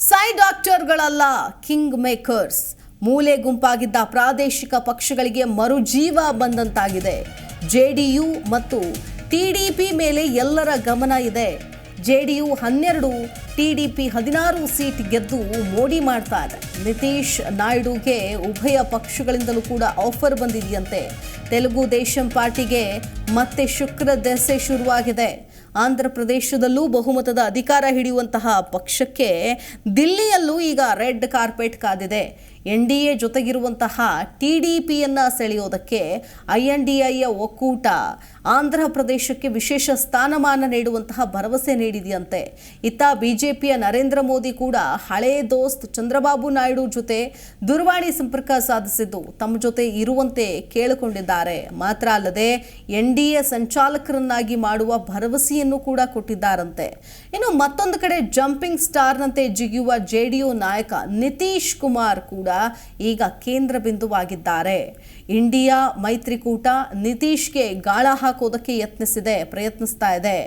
ಸೈ ಡಾಕ್ಟರ್ಗಳಲ್ಲ king makers. ಮೂಲೆ ಗುಂಪಾಗಿದ್ದ ಪ್ರಾದೇಶಿಕ ಪಕ್ಷಗಳಿಗೆ ಮರುಜೀವ ಬಂದಂತಾಗಿದೆ. ಜೆಡಿಯು ಮತ್ತು ಟಿಡಿಪಿ ಮೇಲೆ ಎಲ್ಲರ ಗಮನ ಇದೆ. ಜೆಡಿಯು 12, ಟಿಡಿಪಿ 16 ಸೀಟ್ ಗೆದ್ದು ಮೋಡಿ ಮಾಡ್ತಾ ಇದೆ. ನಿತೀಶ್ ನಾಯ್ಡುಗೆ ಉಭಯ ಪಕ್ಷಗಳಿಂದಲೂ ಕೂಡ ಆಫರ್ ಬಂದಿದೆಯಂತೆ. ತೆಲುಗು ದೇಶಂ ಪಾರ್ಟಿಗೆ ಮತ್ತೆ ಶುಕ್ರ ದೆಸೆ ಶುರುವಾಗಿದೆ. ಆಂಧ್ರ ಪ್ರದೇಶದಲ್ಲೂ ಬಹುಮತದ ಅಧಿಕಾರ ಹಿಡಿಯುವಂತಹ ಪಕ್ಷಕ್ಕೆ ದಿಲ್ಲಿಯಲ್ಲೂ ಈಗ ರೆಡ್ ಕಾರ್ಪೆಟ್ ಕಾದಿದೆ. ಎನ್ಡಿಎ ಜೊತೆಗಿರುವಂತಹ ಟಿಡಿಪಿಯನ್ನ ಸೆಳೆಯೋದಕ್ಕೆ ಐಎನ್ಡಿಎಯ ಒಕ್ಕೂಟ ಆಂಧ್ರ ಪ್ರದೇಶಕ್ಕೆ ವಿಶೇಷ ಸ್ಥಾನಮಾನ ನೀಡುವಂತಹ ಭರವಸೆ ನೀಡಿದೆಯಂತೆ. ಇತ್ತ ಬಿಜೆಪಿಯ ನರೇಂದ್ರ ಮೋದಿ ಕೂಡ ಹಳೇ ದೋಸ್ತ್ ಚಂದ್ರಬಾಬು ನಾಯ್ಡು ಜೊತೆ ದೂರವಾಣಿ ಸಂಪರ್ಕ ಸಾಧಿಸಿದ್ದು ತಮ್ಮ ಜೊತೆ ಇರುವಂತೆ ಕೇಳಿಕೊಂಡಿದ್ದಾರೆ. ಮಾತ್ರ ಅಲ್ಲದೆ ಎನ್ಡಿಎ ಸಂಚಾಲಕರನ್ನಾಗಿ ಮಾಡುವ ಭರವಸೆಯನ್ನು ಕೂಡ ಕೊಟ್ಟಿದ್ದಾರಂತೆ. ಇನ್ನು ಮತ್ತೊಂದು ಕಡೆ ಜಂಪಿಂಗ್ ಸ್ಟಾರ್ನಂತೆ ಜಿಗಿಯುವ ಜೆಡಿಯು ನಾಯಕ ನಿತೀಶ್ ಕುಮಾರ್ ಕೂಡ ಈಗ ಕೇಂದ್ರ ಬಿಂದುವಾಗಿದ್ದಾರೆ. ಇಂಡಿಯಾ ಮೈತ್ರಿಕೂಟ ನಿತೀಶ್ಗೆ ಗಾಳ ಹಾಕೋದಕ್ಕೆ ಪ್ರಯತ್ನಿಸ್ತಾ ಇದೆ.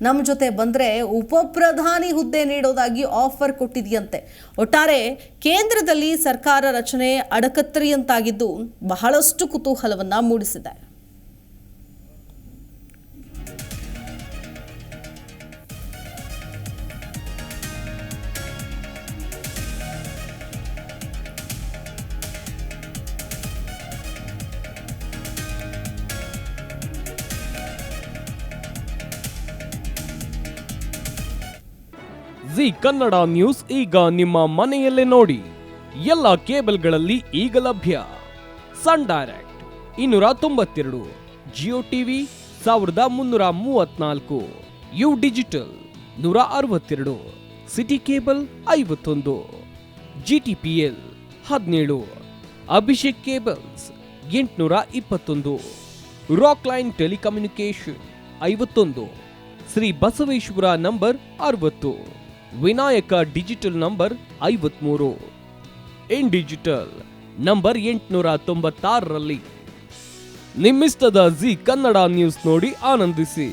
ನಮ್ಮ ಜೊತೆ ಬಂದ್ರೆ ಉಪಪ್ರಧಾನಿ ಹುದ್ದೆ ನೀಡೋದಾಗಿ ಆಫರ್ ಕೊಟ್ಟಿದೆಯಂತೆ. ಒಟ್ಟಾರೆ ಕೇಂದ್ರದಲ್ಲಿ ಸರ್ಕಾರ ರಚನೆ ಅಡಕತ್ತರಿಯಂತಾಗಿದ್ದು ಬಹಳಷ್ಟು ಕುತೂಹಲವನ್ನ ಮೂಡಿಸಿದೆ. ಜಿ ಕನ್ನಡ ನ್ಯೂಸ್ ಈಗ ನಿಮ್ಮ ಮನೆಯಲ್ಲೇ ನೋಡಿ. ಎಲ್ಲ ಕೇಬಲ್ಗಳಲ್ಲಿ ಈಗ ಲಭ್ಯ. Sun Direct 292, Jio TV 1334, U digital 162, City cable 51, GTPL 17, Abhishek cables 821, Rock Line telecommunication 51, Shri Basaveshwara number 60, Vinayaka digital number 53, In digital number 896ರಲ್ಲಿ ನಿಮ್ಮಿಸ್ತದ ಜಿ ಕನ್ನಡ ನ್ಯೂಸ್ ನೋಡಿ ಆನಂದಿಸಿ.